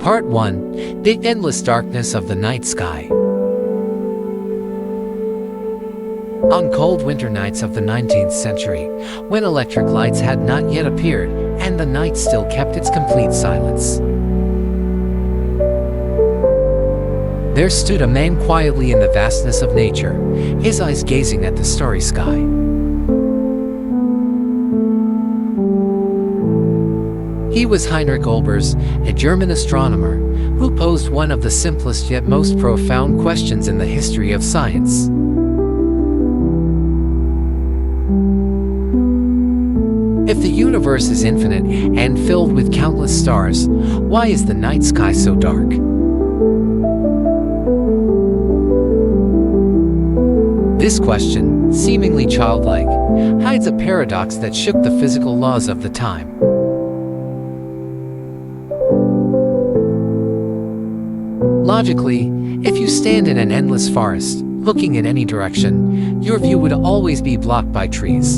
Part 1. The Endless Darkness of the Night Sky. On cold winter nights of the 19th century, when electric lights had not yet appeared, and the night still kept its complete silence, there stood a man quietly in the vastness of nature, his eyes gazing at the starry sky. He was Heinrich Olbers, a German astronomer, who posed one of the simplest yet most profound questions in the history of science. If the universe is infinite and filled with countless stars, why is the night sky so dark? This question, seemingly childlike, hides a paradox that shook the physical laws of the time. Logically, if you stand in an endless forest, looking in any direction, your view would always be blocked by trees.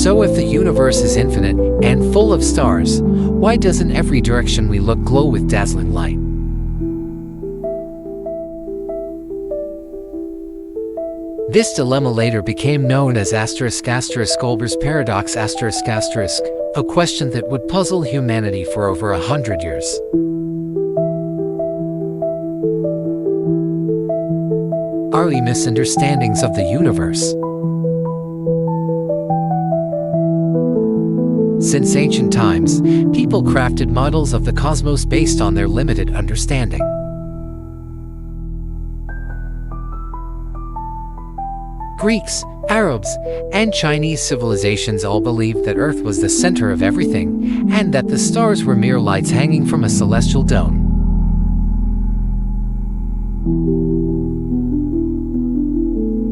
So if the universe is infinite and full of stars, why doesn't every direction we look glow with dazzling light? This dilemma later became known as Olbers Paradox a question that would puzzle humanity for over 100 years. Early misunderstandings of the universe. Since ancient times, people crafted models of the cosmos based on their limited understanding. Greeks, Arabs, and Chinese civilizations all believed that Earth was the center of everything, and that the stars were mere lights hanging from a celestial dome.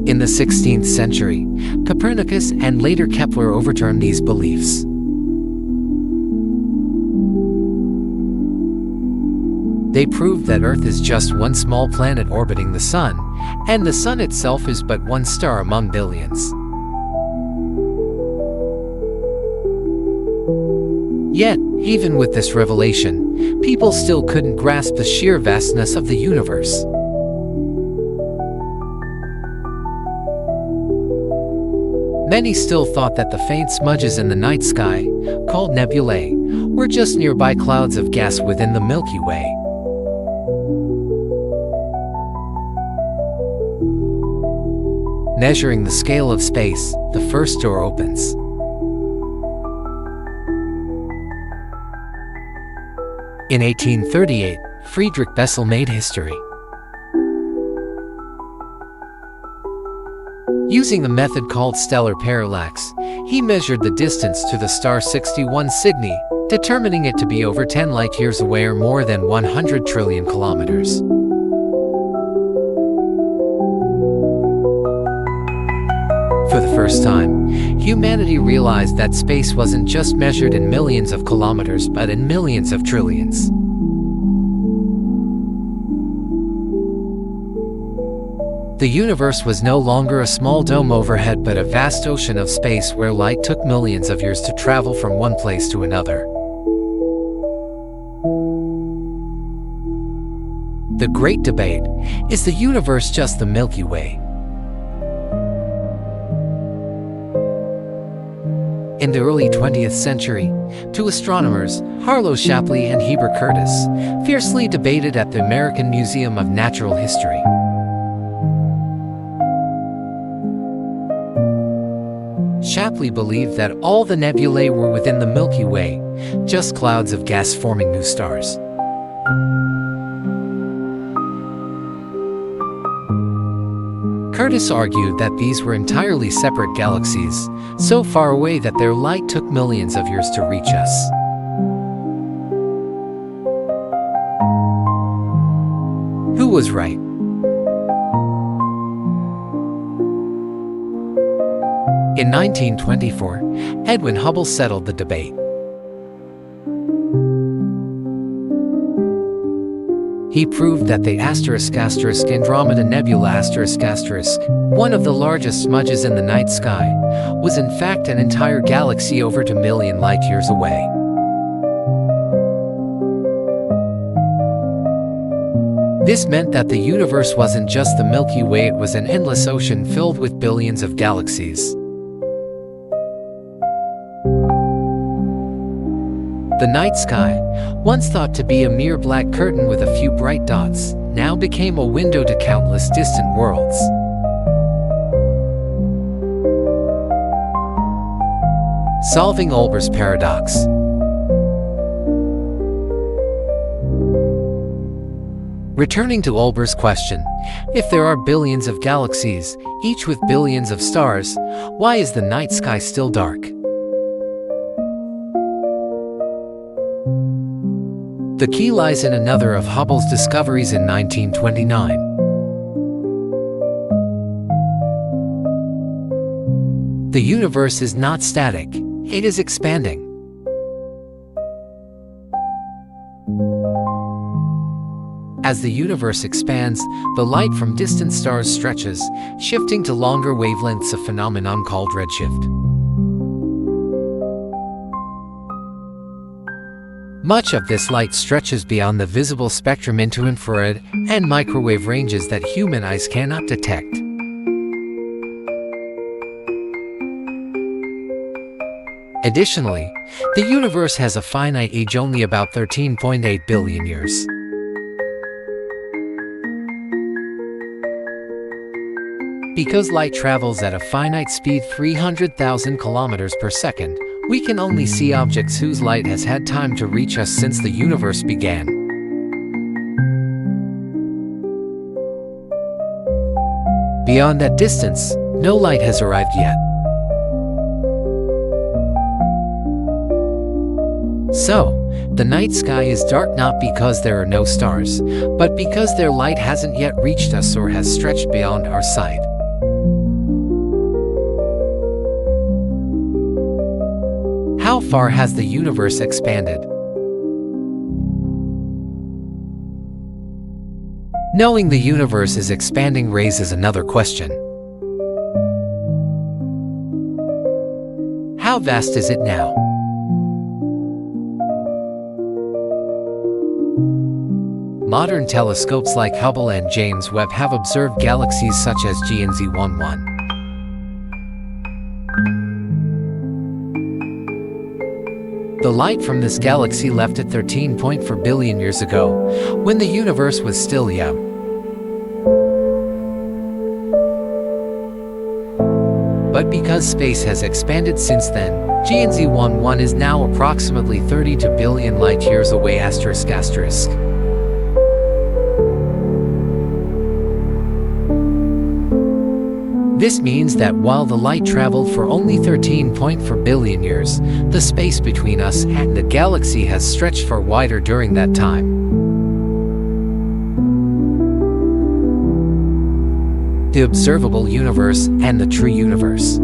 In the 16th century, Copernicus and later Kepler overturned these beliefs. They proved that Earth is just one small planet orbiting the Sun, and the Sun itself is but one star among billions. Yet, even with this revelation, people still couldn't grasp the sheer vastness of the universe. Many still thought that the faint smudges in the night sky, called nebulae, were just nearby clouds of gas within the Milky Way. Measuring the scale of space, the first door opens. In 1838, Friedrich Bessel made history. Using a method called stellar parallax, he measured the distance to the star 61 Cygni, determining it to be over 10 light-years away or more than 100 trillion kilometers. For the first time, humanity realized that space wasn't just measured in millions of kilometers, but in millions of trillions. The universe was no longer a small dome overhead, but a vast ocean of space where light took millions of years to travel from one place to another. The great debate: is the universe just the Milky Way? In the early 20th century, two astronomers, Harlow Shapley and Heber Curtis, fiercely debated at the American Museum of Natural History. Shapley believed that all the nebulae were within the Milky Way, just clouds of gas forming new stars. Curtis argued that these were entirely separate galaxies, so far away that their light took millions of years to reach us. Who was right? In 1924, Edwin Hubble settled the debate. He proved that the Andromeda Nebula one of the largest smudges in the night sky, was in fact an entire galaxy over 2 million light-years away. This meant that the universe wasn't just the Milky Way, it was an endless ocean filled with billions of galaxies. The night sky, once thought to be a mere black curtain with a few bright dots, now became a window to countless distant worlds. Solving Olbers Paradox. Returning to Olbers' question, if there are billions of galaxies, each with billions of stars, why is the night sky still dark? The key lies in another of Hubble's discoveries in 1929. The universe is not static, it is expanding. As the universe expands, the light from distant stars stretches, shifting to longer wavelengths, a phenomenon called redshift. Much of this light stretches beyond the visible spectrum into infrared and microwave ranges that human eyes cannot detect. Additionally, the universe has a finite age, only about 13.8 billion years. Because light travels at a finite speed 300,000 kilometers per second, we can only see objects whose light has had time to reach us since the universe began. Beyond that distance, no light has arrived yet. So, the night sky is dark not because there are no stars, but because their light hasn't yet reached us or has stretched beyond our sight. How far has the universe expanded? Knowing the universe is expanding raises another question. How vast is it now? Modern telescopes like Hubble and James Webb have observed galaxies such as GNZ11. The light from this galaxy left at 13.4 billion years ago, when the universe was still young. But because space has expanded since then, GNZ11 is now approximately 32 billion light-years away ****. This means that while the light traveled for only 13.4 billion years, the space between us and the galaxy has stretched far wider during that time. The observable universe and the true universe.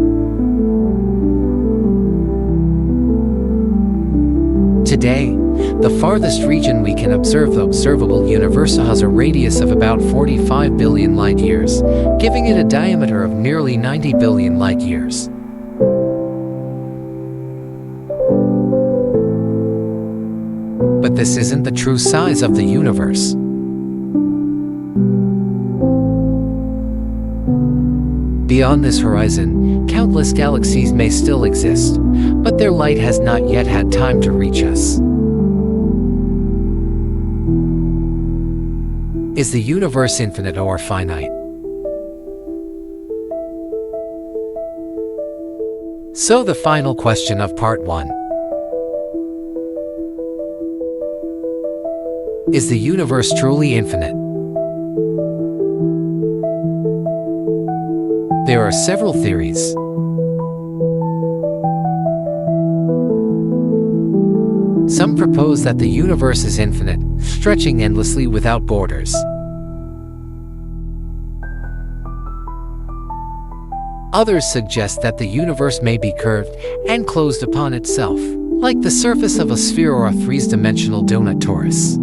Today, the farthest region we can observe the observable universe has a radius of about 45 billion light-years, giving it a diameter of nearly 90 billion light-years. But this isn't the true size of the universe. Beyond this horizon, countless galaxies may still exist, but their light has not yet had time to reach us. Is the universe infinite or finite? So the final question of part 1. Is the universe truly infinite? There are several theories. Some propose that the universe is infinite, stretching endlessly without borders. Others suggest that the universe may be curved and closed upon itself, like the surface of a sphere or a three-dimensional donut torus.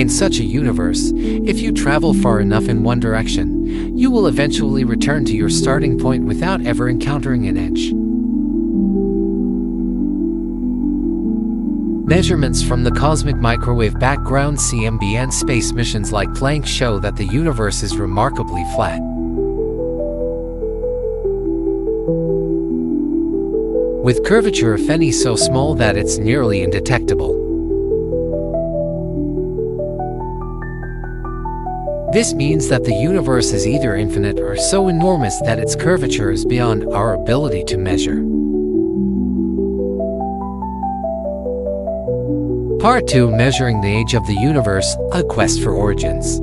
In such a universe, if you travel far enough in one direction, you will eventually return to your starting point without ever encountering an edge. Measurements from the Cosmic Microwave Background (CMB) space missions like Planck show that the universe is remarkably flat. With curvature if any so small that it's nearly indetectable. This means that the universe is either infinite or so enormous that its curvature is beyond our ability to measure. Part 2: Measuring the Age of the Universe, A Quest for Origins.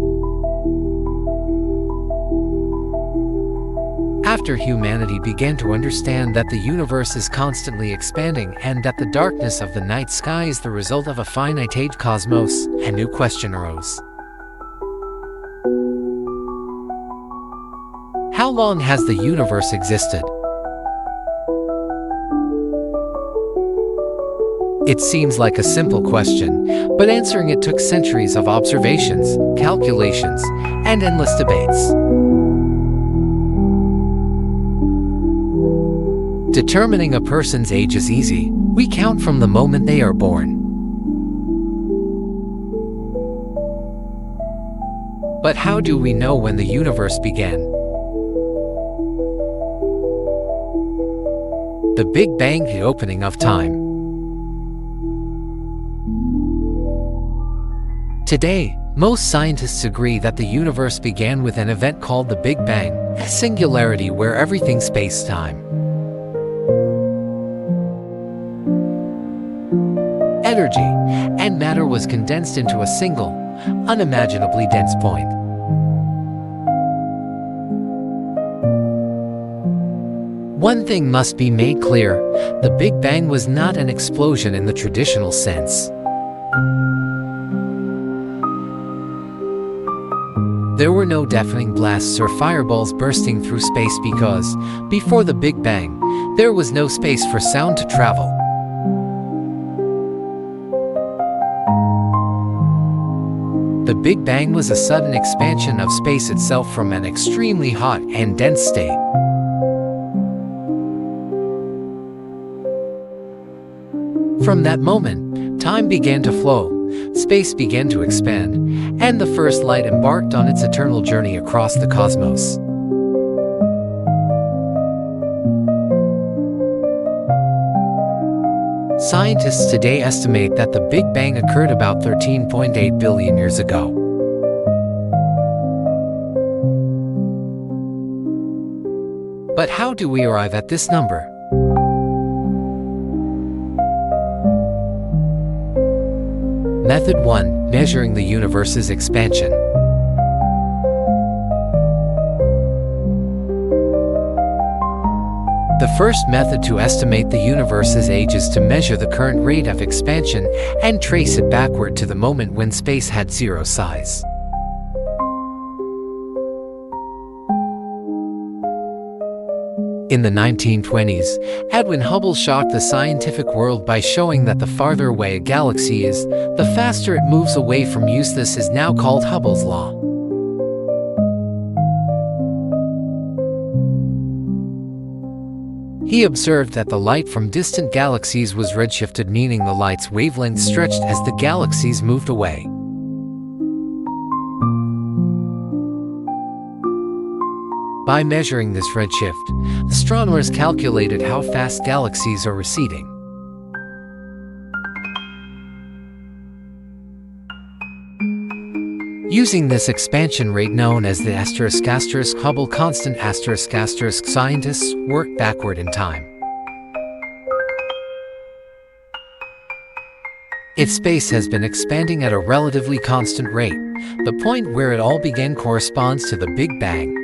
After humanity began to understand that the universe is constantly expanding and that the darkness of the night sky is the result of a finite-age cosmos, a new question arose. How long has the universe existed? It seems like a simple question, but answering it took centuries of observations, calculations, and endless debates. Determining a person's age is easy. We count from the moment they are born. But how do we know when the universe began? The Big Bang, the opening of time. Today, most scientists agree that the universe began with an event called the Big Bang, a singularity where everything space-time, energy, and matter was condensed into a single, unimaginably dense point. One thing must be made clear: the Big Bang was not an explosion in the traditional sense. There were no deafening blasts or fireballs bursting through space because, before the Big Bang, there was no space for sound to travel. The Big Bang was a sudden expansion of space itself from an extremely hot and dense state. From that moment, time began to flow, space began to expand, and the first light embarked on its eternal journey across the cosmos. Scientists today estimate that the Big Bang occurred about 13.8 billion years ago. But how do we arrive at this number? Method 1: Measuring the universe's expansion. The first method to estimate the universe's age is to measure the current rate of expansion and trace it backward to the moment when space had zero size. In the 1920s, Edwin Hubble shocked the scientific world by showing that the farther away a galaxy is, the faster it moves away from us. This is now called Hubble's law. He observed that the light from distant galaxies was redshifted, meaning the light's wavelength stretched as the galaxies moved away. By measuring this redshift, astronomers calculated how fast galaxies are receding. Using this expansion rate known as the *** Hubble constant ***, scientists work backward in time. If space has been expanding at a relatively constant rate, the point where it all began corresponds to the Big Bang.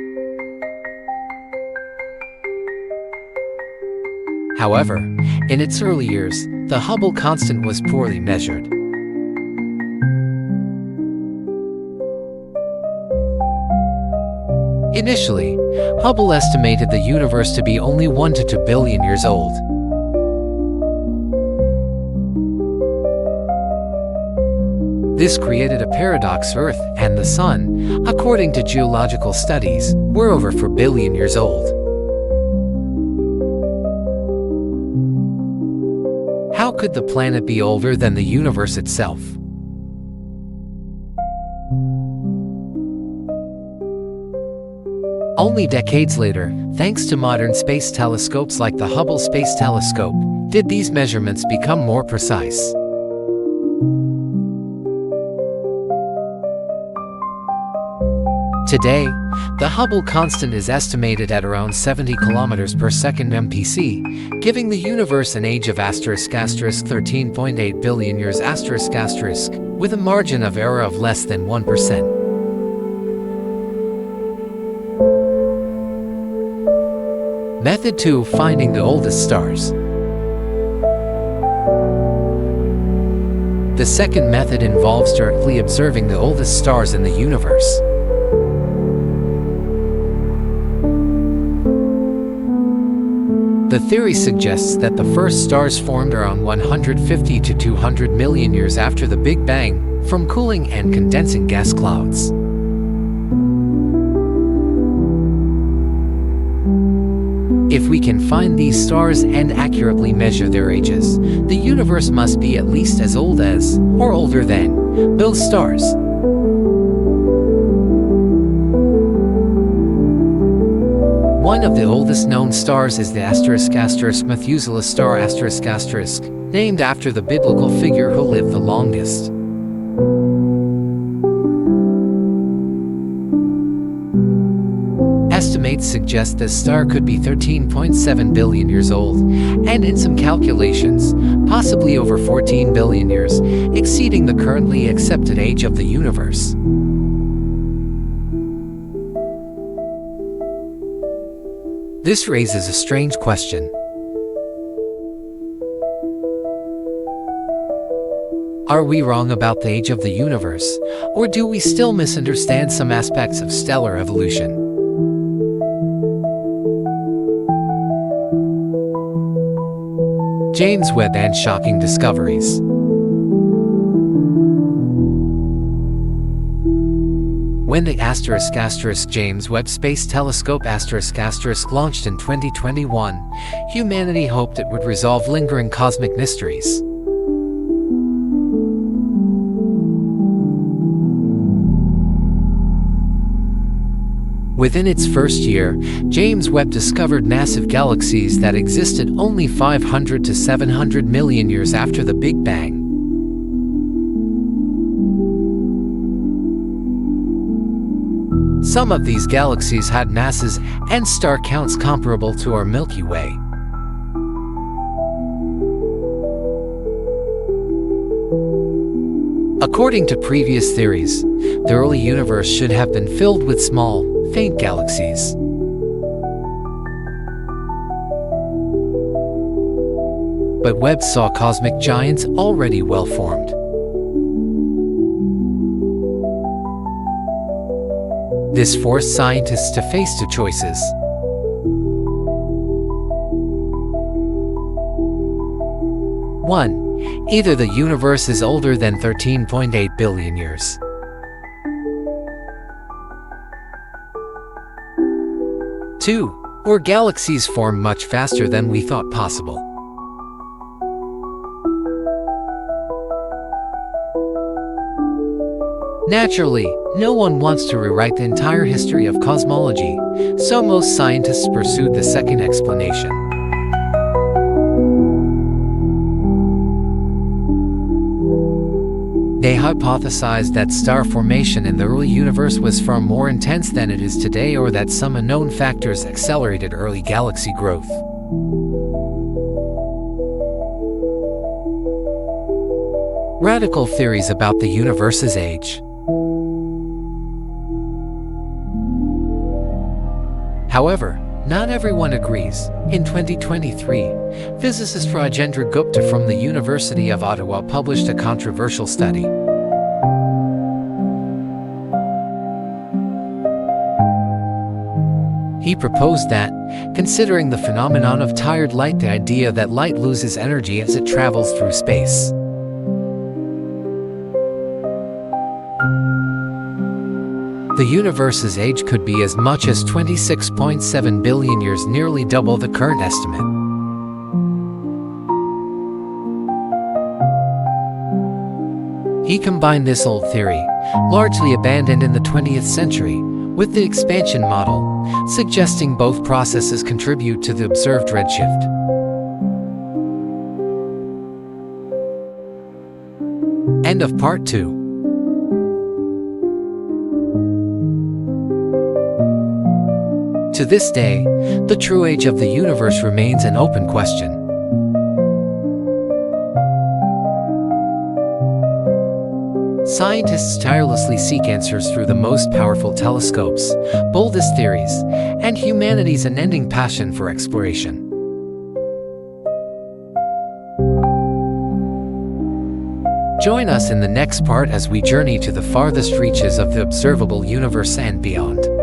However, in its early years, the Hubble constant was poorly measured. Initially, Hubble estimated the universe to be only 1 to 2 billion years old. This created a paradox. Earth and the Sun, according to geological studies, were over 4 billion years old. How could the planet be older than the universe itself? Only decades later, thanks to modern space telescopes like the Hubble Space Telescope, did these measurements become more precise. Today, the Hubble constant is estimated at around 70 kilometers per second (mpc), giving the universe an age of **13.8 billion years**, with a margin of error of less than 1%. Method 2: Finding the oldest stars. The second method involves directly observing the oldest stars in the universe. The theory suggests that the first stars formed around 150 to 200 million years after the Big Bang, from cooling and condensing gas clouds. If we can find these stars and accurately measure their ages, the universe must be at least as old as, or older than, those stars. One of the oldest known stars is the Methuselah star **, named after the biblical figure who lived the longest. Estimates suggest this star could be 13.7 billion years old, and in some calculations, possibly over 14 billion years, exceeding the currently accepted age of the universe. This raises a strange question. Are we wrong about the age of the universe, or do we still misunderstand some aspects of stellar evolution? James Webb and shocking discoveries. When the James Webb Space Telescope launched in 2021, humanity hoped it would resolve lingering cosmic mysteries. Within its first year, James Webb discovered massive galaxies that existed only 500 to 700 million years after the Big Bang. Some of these galaxies had masses and star counts comparable to our Milky Way. According to previous theories, the early universe should have been filled with small, faint galaxies. But Webb saw cosmic giants already well-formed. This forced scientists to face two choices. One, either the universe is older than 13.8 billion years. Two, or galaxies form much faster than we thought possible. Naturally, no one wants to rewrite the entire history of cosmology, so most scientists pursued the second explanation. They hypothesized that star formation in the early universe was far more intense than it is today, or that some unknown factors accelerated early galaxy growth. Radical theories about the universe's age. However, not everyone agrees. In 2023, physicist Rajendra Gupta from the University of Ottawa published a controversial study. He proposed that, considering the phenomenon of tired light, the idea that light loses energy as it travels through space, The universe's age could be as much as 26.7 billion years, nearly double the current estimate. He combined this old theory, largely abandoned in the 20th century, with the expansion model, suggesting both processes contribute to the observed redshift. End of part 2. To this day, the true age of the universe remains an open question. Scientists tirelessly seek answers through the most powerful telescopes, boldest theories, and humanity's unending passion for exploration. Join us in the next part as we journey to the farthest reaches of the observable universe and beyond.